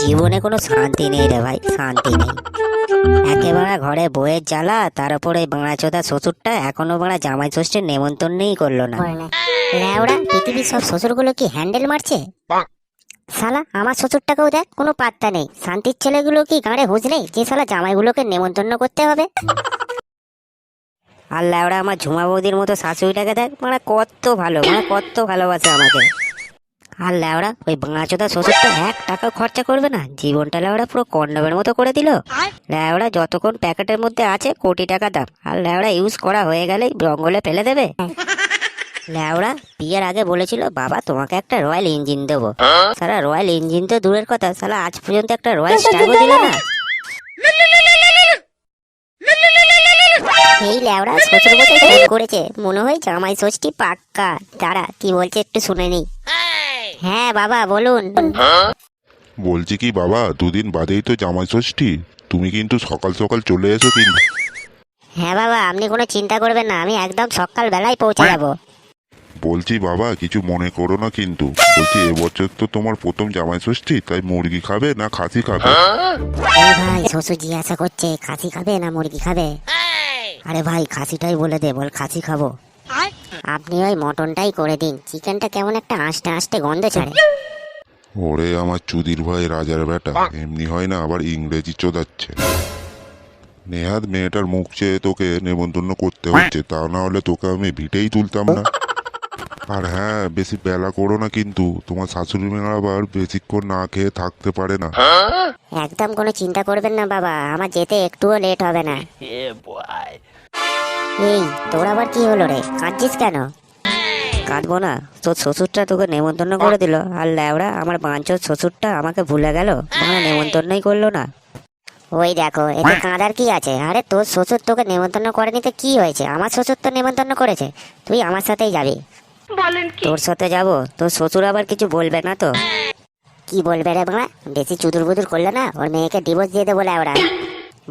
জীবনে কোনো শান্তি নেই রে ভাই, শান্তি নেই। একেবারে ঘরে বইয়ের জ্বালা, তার উপরে বাঁড়াচোদা শ্বশুরটা এখনো বাঁড়া জামাই ষষ্ঠীর নেমন্তন্নই করলো না। ল্যাওড়া, পৃথিবীর সব শ্বশুরগুলো কি হ্যান্ডেল মারছে? শালা আমার শ্বশুরটাকেও দেখ, কোনো পাত্তা নেই। শান্তির ছেলেগুলো কি গাঁড়ে হুঁশ নেই যে শালা জামাইগুলোকে নেমন্তন্ন করতে হবে? আর ল্যাওড়া আমার ঝুমা বৌদির মতো শাশুড়িটাকে দেখ, মানে কত ভালো, মানে কত ভালোবাসে আমাকে। আর ল্যাওড়া ওই বাঁচোদা শ্বশুরটা 1 টাকা খরচা করবে না, জীবনটা ল্যাওড়া পুরো কন্ডমের মতো করে দিল। ল্যাওড়া যতক্ষণ প্যাকেটের মধ্যে আছে কোটি টাকা দাম, আর ল্যাওড়া ইউজ করা হয়ে গেলেই জঙ্গলে ফেলে দেবে। ল্যাওড়া বিয়ের আগে বলেছিল বাবা তোমাকে একটা রয়্যাল ইঞ্জিন দেবো। সারা রয়্যাল ইঞ্জিন তো দূরের কথা, সালা আজ পর্যন্ত একটা রয়্যাল স্ট্যাগও দিল না। এই ল্যাওড়া শ্বশুর মশাই ফোন করেছে, মনে হয় জামাই ষষ্ঠী পাক্কা। দাঁড়া কি বলছে একটু শুনে নি। হ্যাঁ বাবা বলুন। বলছি কি বাবা, 2 দিন বাদেই তো জামাই ষষ্ঠী, তুমি কিন্তু সকাল সকাল চলে এসো কিন্তু। হ্যাঁ বাবা, আপনি কোনো চিন্তা করবেন না, আমি একদম সকাল বেলায় পৌঁছে যাব। বলছি বাবা কিছু মনে করো না কিন্তু, বলছি এবছর তো তোমার প্রথম জামাই ষষ্ঠী, তাই মুরগি খাবে না খাসি খাবে? এই ভাই শ্বশুর জিজ্ঞাসা করছে খাসি খাবে না মুরগি খাবে। আরে ভাই খাসিটাই বলে দে, বল খাসি খাবো। আপনি ওই মটনটাই করে দিন, চিকেনটা কেমন একটা আঁশটে আঁশটে গন্ধ ছাড়ে। ওরে আমার চুদির ভাই রাজার বেটা, এমনি হয় না আবার ইংরেজি চোদাচ্ছে। নেহাত মেয়েটার মুখ চেয়ে তোকে নেমন্তন্ন করতে হচ্ছে, তা না হলে তোকে আমি ভিটেই তুলতাম না। আর হ্যাঁ, বেশি বেলা করো না কিন্তু, তোমার শাশুড়ি মেয়ে আবার বেশিক্ষণ না খেয়ে থাকতে পারে না। একদম কোনো চিন্তা করবেন না বাবা, আমার যেতে একটুও লেট হবে না। এই তোর আবার কি হলো রে, কাঁদছিস কেন? কাঁদবো না, তোর শ্বশুরটা তোকে নেমন্তন্ন করে দিল, আর ল্যাওড়া আমার বাঞ্চোর শ্বশুরটা আমাকে ভুলে গেল, মানে নেমন্তন্নই করলো না। ওই দেখো এতে কাঁদার কি আছে? আরে তোর শ্বশুর তোকে নেমন্তন্ন করেনি তো কি হয়েছে, আমার শ্বশুর তো নেমন্তন্ন করেছে, তুই আমার সাথেই যাবি। তোর সাথে যাব? তোর শ্বশুর আবার কিছু বলবে না তো? কি বলবে রে বাবা, বেশি চুদুর বুদুর করলে না ওর মেয়েকে ডিভোর্স দিয়ে দেবো ল্যাওড়া।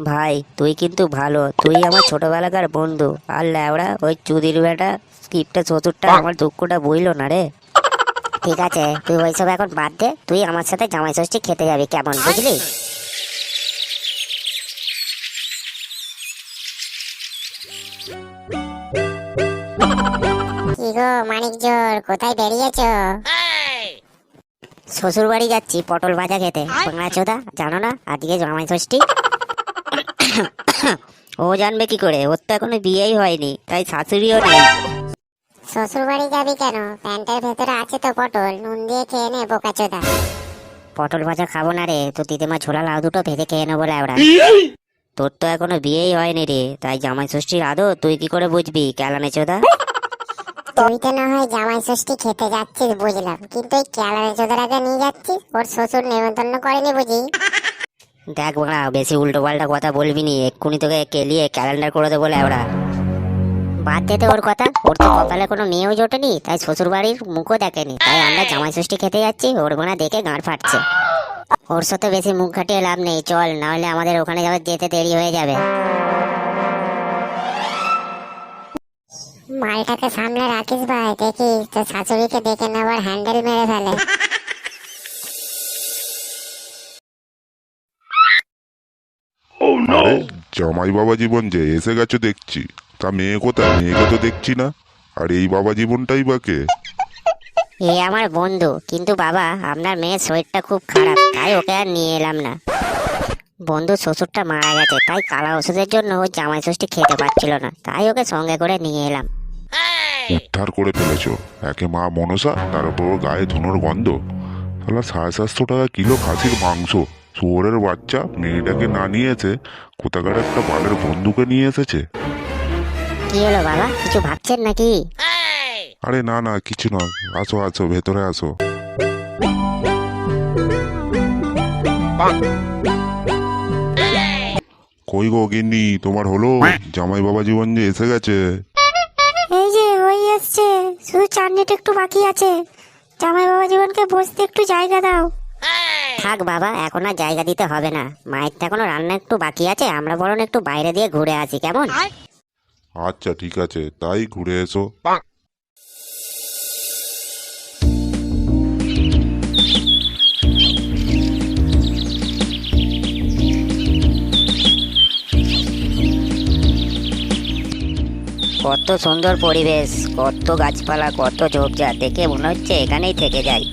ভাই তুই কিন্তু ভালো, তুই আমার ছোটবেলাকার বন্ধু, আর ল্যাওড়া ওই চুদির বেটা স্ক্রিপ্টের শ্বশুরটা আমার দুঃখটা বইলো না রে। ঠিক আছে তুই ওইসব এখন বাদ দে, তুই আমার সাথে জামাই ষষ্ঠী খেতে যাবি কেমন, বুঝলি? কি গো মানিক জোর, কোথায় বেরিয়েছ? শ্বশুর বাড়ি যাচ্ছি পটল ভাজা খেতে। বাংলাচোদা জানো না আজকে জামাই ষষ্ঠী? ও জানবে কি করে, ওর তো এখনো বিয়েই হয়নি, তাই শাশুড়িও নেই। শ্বশুর বাড়ি যাবি কেন? প্যান্টের ভেতরে আছে তো পটল, নুন দিয়ে খেয়ে নে বোকাচোদা। পটল ভাজা খাবো না রে, তো দিদিমা ঝোলা লাউ দুটো ভেজে খেয়ে নেবো ল্যাওড়া। তোর তো এখনো বিয়েই হয়নি রে, তাই জামাই ষষ্ঠীর আদৌ তুই কি করে বুঝবি ক্যালানে চোদা? তুই তো না হয় জামাই ষষ্ঠী খেতে যাচ্ছিস বুঝলাম, কিন্তু এই ক্যালারে চোদার আগে নিয়ে যাচ্ছিস, ওর শ্বশুর নেমন্তন্ন করেনি বুঝি? দেখ বাড়া বেশি উল্টো পাল্টা কথা বলবি নি, এক্ষুনি তোকে কেলিয়ে ক্যালেন্ডার করে দেবো ল্যাওড়া। বাদ দে তো ওর কথা, ওর তো কপালে কোনো মেয়েও জোটেনি, তাই শ্বশুর বাড়ির মুখও দেখেনি, তাই আমরা জামাই ষষ্ঠী খেতে যাচ্ছি, ওর বোনা দেখে গাঁড় ফাটছে। ওর সাথে বেশি মুখ ঘাটিয়ে লাভ নেই, চল, না হলে আমাদের ওখানে যাওয়ার যেতে দেরি হয়ে যাবে। মালটাকে সামনে রাখিস ভাই, দেখিস তো শাশুড়িকে দেখে না আবার হ্যান্ডেল মেরে ফেলে। আরে জামাই বাবা জীবন যে এসে গেছো দেখছি, তা মেয়ে কোথায়? মেয়েকে তো দেখছি না। আর এই বাবা জীবনটাই বা কে? এ আমার বন্ধু, কিন্তু বাবা আপনার মেয়ের শরীরটা খুব খারাপ, তাই ওকে আর নিয়ে এলাম না। বন্ধু শ্বশুরটা মারা গেছে, তাই কালা ওষুধের জন্য ও জামাই ষষ্ঠী খেতে পারছিল না, তাই ওকে সঙ্গে করে নিয়ে এলাম। উদ্ধার করে ফেলেছো। একে মা মনসা, তার উপর ওর গায়ে ধুনোর গন্ধ। তাহলে 750 টাকা কিলো খাসির মাংস। শুয়োরের বাচ্চা, মেয়েটাকে না নিয়েছে, কোথাকার একটা বালের বন্ধুকে নিয়ে এসেছে। কি হলো বাবা, কিছু ভাবছেন নাকি? আরে না না কিছু নয়, আসো আসো ভেতরে আসো। কই গো গিন্নি, তোমার হলো? জামাই বাবা জীবন যে এসে গেছে। এই যে হয়ে আসছে, শুধু চাটনিটা একটু বাকি আছে। জামাই বাবা জীবনকে বসতে একটু জায়গা দাও। থাক বাবা, এখন আর জায়গা দিতে হবে না, মায়ের তো এখনো রান্না একটু বাকি আছে, আমরা বরং একটু বাইরে দিয়ে ঘুরে আসি কেমন? আচ্ছা ঠিক আছে, তাই ঘুরে এসো। কত সুন্দর পরিবেশ, কত গাছপালা, কত ঝোপঝাড়, দেখে মনে হচ্ছে এখানেই থেকে যাই।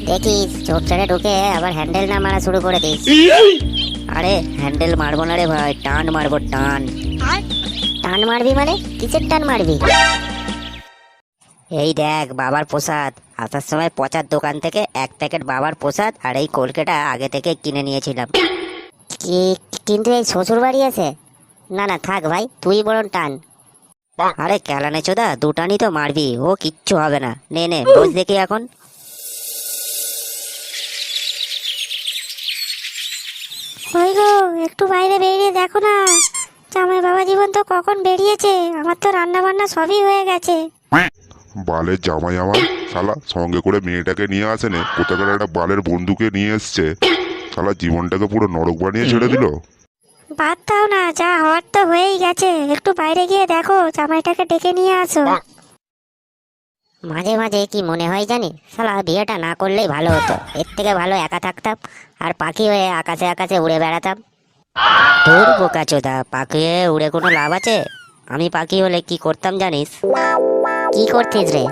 দেখিস ঝোপঝাড়ে ঢুকে আবার হ্যান্ডেল না মারা শুরু করে দিস। আরে হ্যান্ডেল মারবো না রে ভাই, টান মারবো টান। টান মারবি মানে কিসের টান মারবি? এই দেখ বাবার প্রসাদ, আসার সময় পচার দোকান থেকে 1 প্যাকেট বাবার প্রসাদ আর এই কলকেটা আগে থেকে কিনে নিয়েছিলাম। কিন্তু এই শ্বশুর বাড়ি আছে। না না থাক ভাই, তুই বরং টান। আরে কেলানে চোদা, দুটানি তো মারবি, ও কিচ্ছু হবে না। নে নে বস দেখি এখন। ওই গো, একটু বাইরে বেরিয়ে দেখো না, জামাই বাবা জীবন তো কখন বেরিয়েছে, আমার তো রান্না বান্না সবই হয়ে গেছে। বালের জামাই আমার, শালা সঙ্গে করে মেয়েটাকে নিয়ে আসেনে, কোথাকার একটা বালের বন্ধুকে নিয়ে এসছে, শালা জীবনটাকে পুরো নরক বানিয়ে ছেড়ে দিল। বাদ দাও না, যা হওয়ার তো হয়েই গেছে, একটু বাইরে গিয়ে দেখো, জামাইটাকে ডেকে নিয়ে আসো। মাঝে মাঝে কি মনে হয় জানি, শালা বিয়েটা না করলেই ভালো হতো, এর থেকে ভালো একা থাকতাম আর পাখি হয়ে আকাশে আকাশে উড়ে বেড়াতাম। তোর বোকা চোদা, পাখি হয়ে উড়ে কোনো লাভ আছে? আমি পাখি হলে কি করতাম জানিস? কি করতিস রে?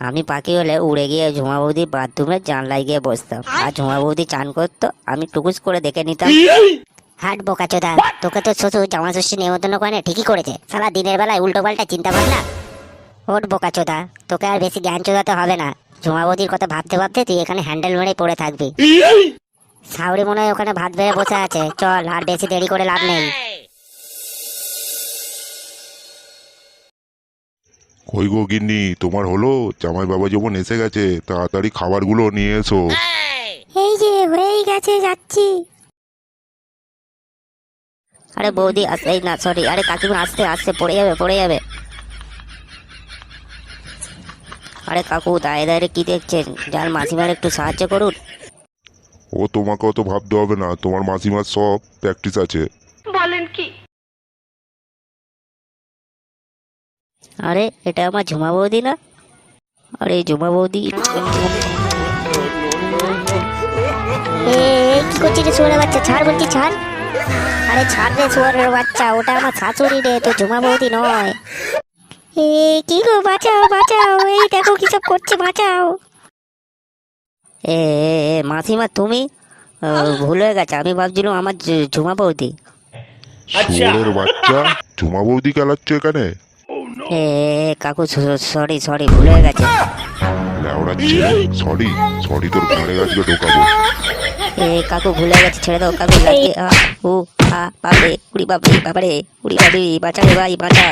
আমি পাখি হলে উড়ে গিয়ে ঝুমা বৌদি বাথরুমের জানলায় গিয়ে বসতাম, আর ঝুমা বৌদি চান করতো, আমি টুকুস করে দেখে নিতাম। হাট বোকা চোদা, তোকে তো শ্বশুর জামা ষষ্ঠী নেমন্তন্ন করে ঠিকই করেছে, সারা দিনের বেলায় উল্টো পাল্টা চিন্তা ভাবনা। ওট বোকা চোদা, তোকে আর বেশি জ্ঞান চোদাতে হবে না। ঝুমা বৌদির কথা ভাবতে ভাবতে তুই এখানে হ্যান্ডেল মেরে পড়ে থাকবি। সাউরি মনে হয় ওখানে ভাত বেড়ে বসে আছে, চল আর বেশি দেরি করে লাভ নেই। কই গো গিন্নি, তোমার হলো? জামাই বাবা যেমন এসে গেছে, তাড়াতাড়ি খাবারগুলো নিয়ে এসো। এই যে হয়েই গেছে, যাচ্ছি। আরে বৌদি এই না, সরি, আরে কাকিমা আসতে আসতে পড়ে যাবে পড়ে যাবে। আরে কাকু দাঁড়িয়ে দাঁড়িয়ে কি দেখছেন, যার মাসিমার একটু সাহায্য করুন। ও তোমাকে অত ভাবতে হবে না, তোমার মাসিমার সব প্র্যাকটিস আছে। আরে এটা আমার ঝুমা বৌদি না? আরে ঝুমা বৌদি, এ কি করছিস রে শুয়োরের বাচ্চা, ছাড় বলছি ছাড়। আরে ছাড় রে শুয়োরের বাচ্চা, ওটা আমার শাশুড়ি রে, তো ঝুমা বৌদি নয়। এ কি গো, বাঁচাও বাঁচাও, এই দেখো কি সব করছে, বাঁচাও। এ মাসিমা তুমি? ভুল হয়ে গেছে, আমি ভাবছিলাম আমার ঝুমা বৌদি। শুয়োরের বাচ্চা, ঝুমা বৌদি খেলাচ্ছ এখানে? এ কাকু সরি সরি, ভুল হয়ে গেছে। লেওড়া ছেলে, সরি সরি, তোর ঘরে আজকে ঢোকাবো। এ কাকু ভুলে গেছে, ছেড়ে দাও কাকু, লাগে ও বাপরে, উড়ি বাপরে বাবারে, উড়ি বাবি, বাঁচা রে ভাই বাঁচা।